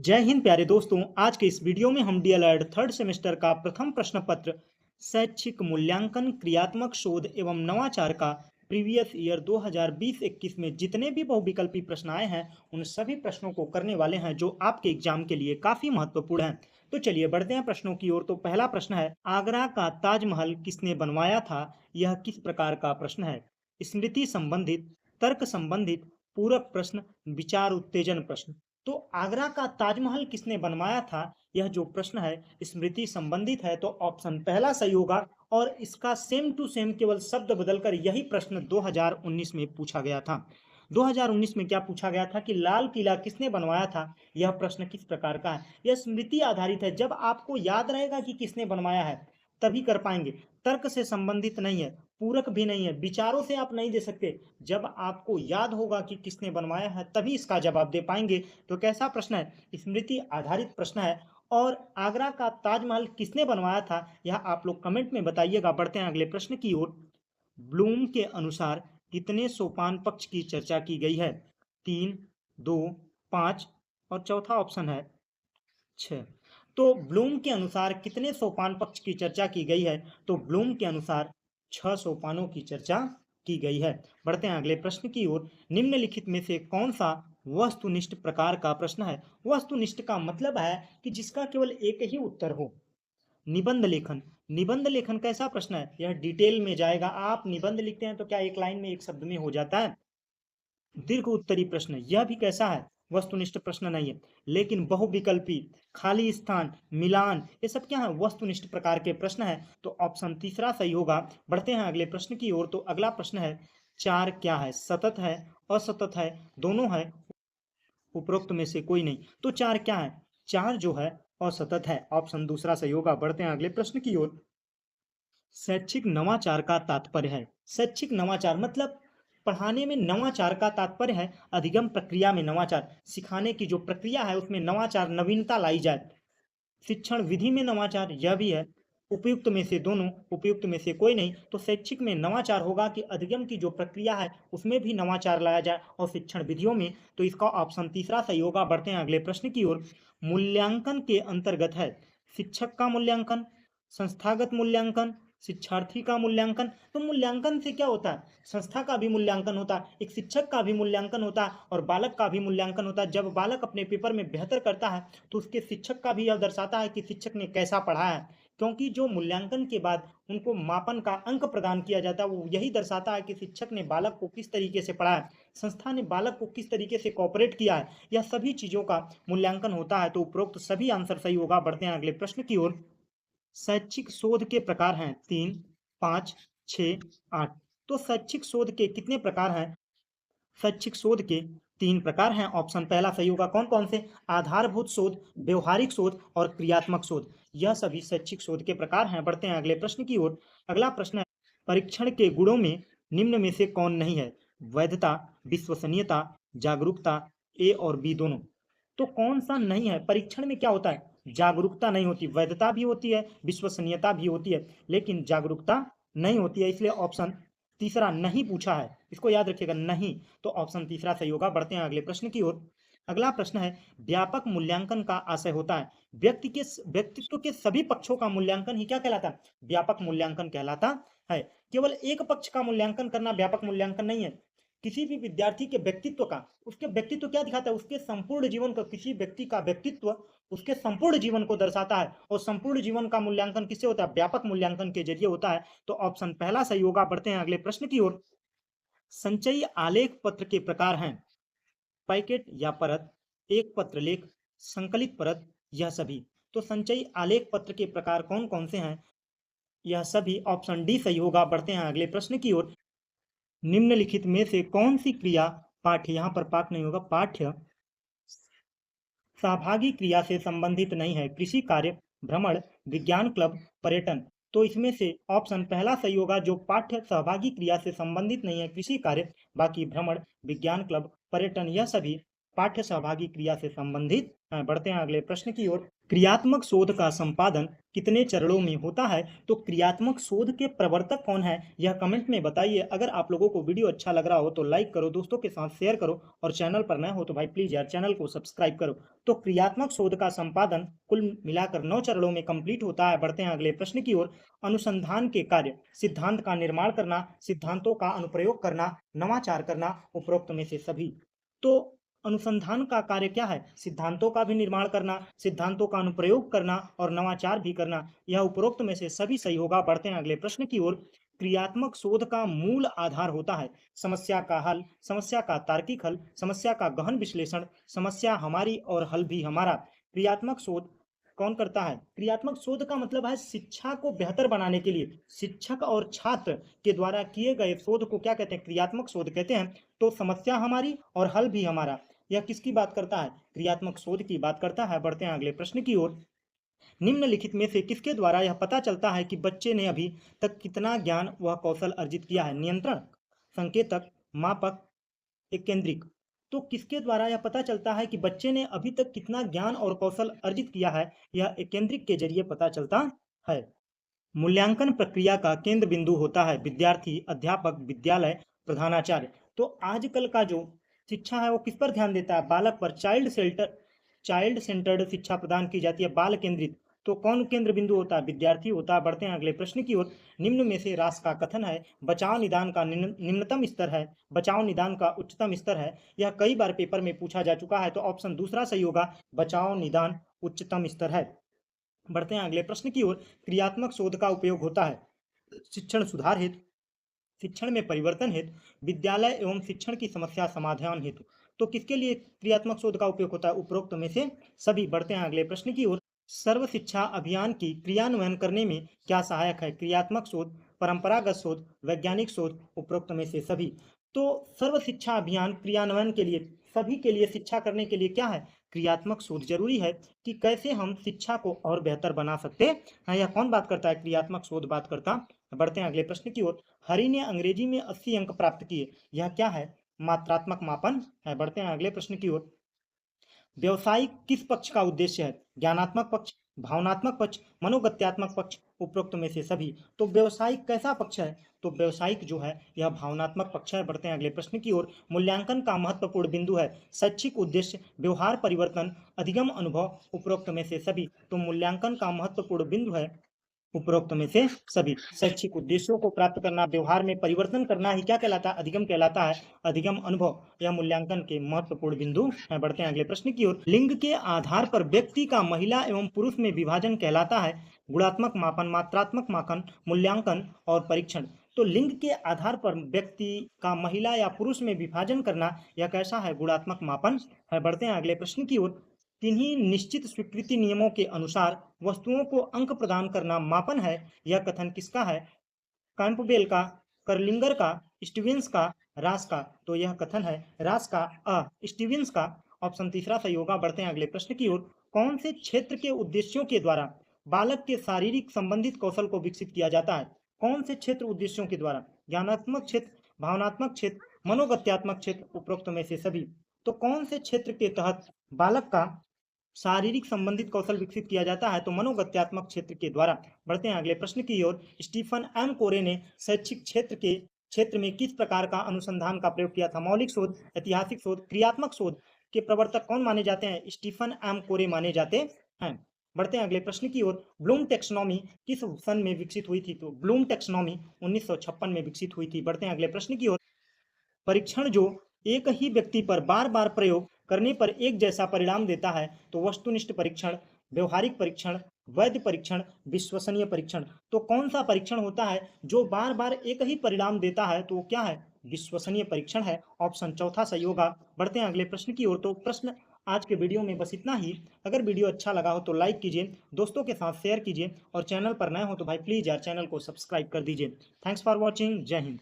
जय हिंद प्यारे दोस्तों। आज के इस वीडियो में हम डीएलएड थर्ड सेमेस्टर का प्रथम प्रश्न पत्र शैक्षिक मूल्यांकन क्रियात्मक शोध एवं नवाचार का प्रीवियस ईयर 2020-21 में जितने भी बहुविकल्पी प्रश्न आए हैं उन सभी प्रश्नों को करने वाले हैं जो आपके एग्जाम के लिए काफी महत्वपूर्ण हैं। तो चलिए बढ़ते हैं प्रश्नों की ओर। तो पहला प्रश्न है, आगरा का ताजमहल किसने बनवाया था? यह किस प्रकार का प्रश्न है? स्मृति संबंधित, तर्क संबंधित, पूरक प्रश्न, विचार उत्तेजन प्रश्न। तो आगरा का ताजमहल किसने बनवाया था, यह जो प्रश्न है स्मृति संबंधित है, तो ऑप्शन पहला सही होगा। और इसका सेम टू सेम केवल शब्द बदलकर यही प्रश्न 2019 में पूछा गया था। 2019 में क्या पूछा गया था कि लाल किला किसने बनवाया था। यह प्रश्न किस प्रकार का है? यह स्मृति आधारित है। जब आपको याद रहेगा कि किसने बनवाया है तभी कर पाएंगे। तर्क से संबंधित नहीं है, पूरक भी नहीं है, विचारों से आप नहीं दे सकते। जब आपको याद होगा कि किसने बनवाया है तभी इसका जवाब दे पाएंगे। तो कैसा प्रश्न है? स्मृति आधारित प्रश्न है। और आगरा का ताजमहल किसने बनवाया था, यह आप लोग कमेंट में बताइएगा। बढ़ते हैं अगले प्रश्न की ओर। ब्लूम के अनुसार कितने सोपान पक्ष की चर्चा की गई है? 3, 2, 5 और चौथा ऑप्शन है 6। तो ब्लूम के अनुसार कितने सोपान पक्ष की चर्चा की गई है? तो ब्लूम के अनुसार 6 सोपानों की चर्चा की गई है। बढ़ते हैं अगले प्रश्न की ओर। निम्नलिखित में से कौन सा वस्तुनिष्ठ प्रकार का प्रश्न है? वस्तुनिष्ठ का मतलब है कि जिसका केवल एक ही उत्तर हो। निबंध लेखन। निबंध लेखन कैसा प्रश्न है? यह डिटेल में जाएगा। आप निबंध लिखते हैं तो क्या एक लाइन में एक शब्द में हो जाता है? दीर्घ उत्तरी प्रश्न, यह भी कैसा है? वस्तुनिष्ठ प्रश्न नहीं है। लेकिन बहुविकल्पी, खाली स्थान, मिलान, ये सब क्या है? वस्तुनिष्ठ प्रकार के प्रश्न है। तो ऑप्शन तीसरा सही होगा। बढ़ते हैं अगले प्रश्न की ओर। तो अगला प्रश्न है, चार क्या है? सतत है, असतत है, दोनों है, उपरोक्त में से कोई नहीं। तो चार क्या है? चार जो है असतत है। ऑप्शन दूसरा सही होगा। बढ़ते हैं अगले प्रश्न की ओर। शैक्षिक नवाचार का तात्पर्य है। शैक्षिक नवाचार मतलब पढ़ाने में नवाचार का तात्पर्य है अधिगम प्रक्रिया में नवाचार, सिखाने की जो प्रक्रिया है उसमें नवाचार, नवीनता लाई जाए। शिक्षण विधि में नवाचार, यह भी है। उपयुक्त में से दोनों, उपयुक्त में से कोई नहीं। तो शैक्षिक में नवाचार होगा कि अधिगम की जो प्रक्रिया है उसमें भी नवाचार लाया जाए, और शिक्षण विधियों में। तो इसका ऑप्शन तीसरा सही होगा। बढ़ते हैं अगले प्रश्न की ओर। मूल्यांकन के अंतर्गत है शिक्षक का मूल्यांकन, संस्थागत मूल्यांकन, शिक्षार्थी का मूल्यांकन। तो मूल्यांकन से क्या होता है? संस्था का भी मूल्यांकन होता है, एक शिक्षक का भी मूल्यांकन होता है, और बालक का भी मूल्यांकन होता है। जब बालक अपने पेपर में बेहतर करता है तो उसके शिक्षक का भी यह दर्शाता है कि शिक्षक ने कैसा पढ़ाया है। क्योंकि जो मूल्यांकन के बाद उनको मापन का अंक प्रदान किया जाता है वो यही दर्शाता है कि शिक्षक ने बालक को किस तरीके से पढ़ाया है, संस्था ने बालक को किस तरीके से कॉपरेट किया है। यह सभी चीज़ों का मूल्यांकन होता है। तो उपरोक्त सभी आंसर सही होगा। बढ़ते हैं अगले प्रश्न की ओर। शैक्षिक शोध के प्रकार हैं 3, 5, 6, 8। तो शैक्षिक शोध के कितने प्रकार हैं? शैक्षिक शोध के 3 प्रकार हैं। ऑप्शन पहला सही होगा। कौन-कौन से? आधारभूत शोध, व्यवहारिक शोध और क्रियात्मक शोध। यह सभी शैक्षिक शोध के प्रकार हैं। बढ़ते हैं अगले प्रश्न की ओर। अगला प्रश्न है, परीक्षण के गुणों में निम्न में से कौन नहीं है? वैधता, विश्वसनीयता, जागरूकता, ए और बी दोनों। तो कौन-सा नहीं है? परीक्षण में क्या होता है? जागरूकता नहीं होती, वैधता भी होती है, विश्वसनीयता भी होती है, लेकिन जागरूकता नहीं होती है। इसलिए ऑप्शन तीसरा नहीं पूछा है। इसको याद रखिएगा, नहीं। तो ऑप्शन तीसरा सही होगा। बढ़ते हैं अगले प्रश्न की ओर। अगला प्रश्न है, व्यापक मूल्यांकन का आशय होता है व्यक्तित्व के सभी पक्षों का मूल्यांकन ही क्या कहलाता है? व्यापक मूल्यांकन कहलाता है। केवल एक पक्ष का मूल्यांकन करना व्यापक मूल्यांकन नहीं है। किसी भी विद्यार्थी के व्यक्तित्व का, उसके व्यक्तित्व क्या दिखाता है? उसके संपूर्ण जीवन का, किसी व्यक्ति का व्यक्तित्व उसके संपूर्ण जीवन को दर्शाता है, और संपूर्ण जीवन का मूल्यांकन किससे होता है? व्यापक मूल्यांकन के जरिए होता है। तो ऑप्शन पहला सही होगा। बढ़ते हैं अगले प्रश्न की ओर। संचयी आलेख पत्र के प्रकार हैं पैकेट या परत, एक पत्र लेख, संकलित परत, यह सभी। तो संचयी आलेख पत्र के प्रकार कौन कौन से हैं? यह सभी। ऑप्शन डी सही होगा। बढ़ते हैं अगले प्रश्न की ओर। निम्नलिखित में से कौन सी क्रिया पाठ्य, यहाँ पर पाठ नहीं होगा, पाठ्य सहभागी क्रिया से संबंधित नहीं है? कृषि कार्य, भ्रमण, विज्ञान क्लब, पर्यटन। तो इसमें से ऑप्शन पहला सही होगा। जो पाठ्य सहभागी क्रिया से संबंधित नहीं है कृषि कार्य, बाकी भ्रमण, विज्ञान क्लब, पर्यटन, यह सभी पाठ्य सहभागी क्रिया से संबंधित हैं। बढ़ते हैं अगले प्रश्न की ओर। क्रियात्मक शोध का संपादन कितने चरणों में होता है? तो क्रियात्मक शोध के प्रवर्तक कौन है, यह कमेंट में बताइए। अगर आप लोगों को वीडियो अच्छा लग रहा हो तो लाइक करो, दोस्तों के साथ शेयर करो, और चैनल पर नए हो तो भाई प्लीज यार चैनल को सब्सक्राइब करो। तो क्रियात्मक शोध का संपादन कुल मिलाकर 9 चरणों में कंप्लीट होता है। बढ़ते हैं अगले प्रश्न की ओर। अनुसंधान के कार्य सिद्धांत का निर्माण करना, सिद्धांतों का अनुप्रयोग करना, नवाचार करना, उपरोक्त में से सभी। तो अनुसंधान का कार्य क्या है? सिद्धांतों का भी निर्माण करना, सिद्धांतों का अनुप्रयोग करना और नवाचार भी करना। यह उपरोक्त में से सभी सही होगा। बढ़ते हैं अगले प्रश्न की ओर। क्रियात्मक शोध का मूल आधार होता है समस्या का हल, समस्या का तार्किक हल, समस्या का गहन विश्लेषण, समस्या हमारी और हल भी हमारा। क्रियात्मक शोध कौन करता है? क्रियात्मक शोध का मतलब है शिक्षा को बेहतर बनाने के लिए शिक्षक और छात्र के द्वारा किए गए शोध को क्या कहते हैं? क्रियात्मक शोध कहते हैं। तो समस्या हमारी और हल भी हमारा, यह किसकी बात करता है? क्रियात्मक शोध की बात करता है। बढ़ते हैं अगले प्रश्न की ओर। निम्नलिखित में से किसके द्वारा यह पता चलता है कि बच्चे ने अभी तक कितना ज्ञान व कौशल अर्जित किया है? नियंत्रण, संकेतक, मापक, एक केंद्रिक। तो किसके द्वारा यह पता चलता है कि बच्चे ने अभी तक कितना ज्ञान और कौशल अर्जित किया है? यह एक केंद्रिक के जरिए पता चलता है। मूल्यांकन प्रक्रिया का केंद्र बिंदु होता है विद्यार्थी, अध्यापक, विद्यालय, प्रधानाचार्य। तो आजकल का जो शिक्षा है वो किस पर ध्यान देता है? बालक पर। चाइल्ड सेंटर्ड शिक्षा प्रदान की जाती है, बाल केंद्रित। तो कौन केंद्र बिंदु होता है? विद्यार्थी होता है। बढ़ते हैं अगले प्रश्न की ओर। निम्न में से रास का कथन है बचाव निदान का निम्नतम स्तर है, बचाव निदान का उच्चतम स्तर है। यह कई बार पेपर में पूछा जा चुका है, तो ऑप्शन दूसरा सही होगा, बचाव निदान उच्चतम स्तर है। बढ़ते हैं अगले प्रश्न की ओर। क्रियात्मक शोध का उपयोग होता है शिक्षण सुधार हेतु, शिक्षण में परिवर्तन हेतु, विद्यालय एवं शिक्षण की समस्या समाधान हेतु। तो किसके लिए क्रियात्मक शोध का उपयोग होता है? उपरोक्त में से सभी। बढ़ते हैं अगले प्रश्न की ओर। सर्व शिक्षा अभियान की क्रियान्वयन करने में क्या सहायक है? क्रियात्मक शोध, परंपरागत शोध, वैज्ञानिक शोध, उपरोक्त में से सभी। तो सर्व शिक्षा अभियान क्रियान्वयन के लिए, सभी के लिए शिक्षा करने के लिए क्या है? क्रियात्मक शोध जरूरी है कि कैसे हम शिक्षा को और बेहतर बना सकते हैं। यह कौन बात करता है? क्रियात्मक शोध बात करता। बढ़ते हैं अगले प्रश्न की ओर। हरि ने अंग्रेजी में 80 अंक प्राप्त किए, यह क्या है? मात्रात्मक मापन है। बढ़ते हैं अगले प्रश्न की ओर। व्यवसायिक किस पक्ष का उद्देश्य है? ज्ञानात्मक पक्ष, भावनात्मक पक्ष, मनोगत्यात्मक पक्ष, उपरोक्त में से सभी। तो व्यवसायिक कैसा पक्ष है? तो व्यवसायिक जो है यह भावनात्मक पक्ष है। बढ़ते हैं अगले प्रश्न की ओर। मूल्यांकन का महत्वपूर्ण बिंदु है शैक्षिक उद्देश्य, व्यवहार परिवर्तन, अधिगम अनुभव, उपरोक्त में से सभी। तो मूल्यांकन का महत्वपूर्ण बिंदु है उपरोक्त में से सभी। शैक्षिक उद्देश्यों को प्राप्त करना, व्यवहार में परिवर्तन करना ही क्या कहलाता है? अधिगम कहलाता है। अधिगम अनुभव यह मूल्यांकन के महत्वपूर्ण बिंदु हैं। बढ़ते हैं अगले प्रश्न की ओर। लिंग के आधार पर व्यक्ति का महिला एवं पुरुष में विभाजन कहलाता है गुणात्मक मापन, मात्रात्मक मापन, मूल्यांकन और परीक्षण। तो लिंग के आधार पर व्यक्ति का महिला या पुरुष में विभाजन करना यह कैसा है? गुणात्मक मापन है। बढ़ते हैं अगले प्रश्न की ओर। किन्हीं निश्चित स्वीकृति नियमों के अनुसार वस्तुओं को अंक प्रदान करना मापन है, यह कथन किसका है? कैंपबेल का, कर्लिंगर का, स्टीवेंस का, रास का। तो यह कथन है रास का, स्टीवेंस का। ऑप्शन तीसरा सही होगा। बढ़ते हैं अगले प्रश्न की ओर। कौन से क्षेत्र के उद्देश्यों के द्वारा बालक के शारीरिक संबंधित कौशल को विकसित किया जाता है? कौन से क्षेत्र उद्देश्यों के द्वारा? ज्ञानात्मक क्षेत्र, भावनात्मक क्षेत्र, मनोगत्यात्मक क्षेत्र, उपरोक्त में से सभी। तो कौन से क्षेत्र के तहत बालक का शारीरिक संबंधित कौशल विकसित किया जाता है? तो मनोगत्यात्मक क्षेत्र के द्वारा। बढ़ते हैं अगले प्रश्न की ओर। स्टीफन एम कोरे ने शैक्षिक क्षेत्र में किस प्रकार का अनुसंधान का प्रयोग किया था? मौलिक शोध, ऐतिहासिक शोध, क्रियात्मक शोध के प्रवर्तक कौन माने जाते हैं? स्टीफन एम कोरे माने जाते हैं। बढ़ते हैं अगले प्रश्न की ओर। ब्लूम टेक्सोनॉमी किस सन में विकसित हुई थी? तो ब्लूम टेक्सोनॉमी 1956 में विकसित हुई थी। बढ़ते हैं अगले प्रश्न की ओर। परीक्षण जो एक ही व्यक्ति पर बार बार प्रयोग करने पर एक जैसा परिणाम देता है तो वस्तुनिष्ठ परीक्षण, व्यवहारिक परीक्षण, वैध परीक्षण, विश्वसनीय परीक्षण। तो कौन सा परीक्षण होता है जो बार बार एक ही परिणाम देता है? तो वो क्या है? विश्वसनीय परीक्षण है। ऑप्शन चौथा सही होगा। बढ़ते हैं अगले प्रश्न की ओर। तो प्रश्न आज के वीडियो में बस इतना ही। अगर वीडियो अच्छा लगा हो तो लाइक कीजिए, दोस्तों के साथ शेयर कीजिए, और चैनल पर नए हो तो भाई प्लीज यार चैनल को सब्सक्राइब कर दीजिए। Thanks for watching. जय हिंद।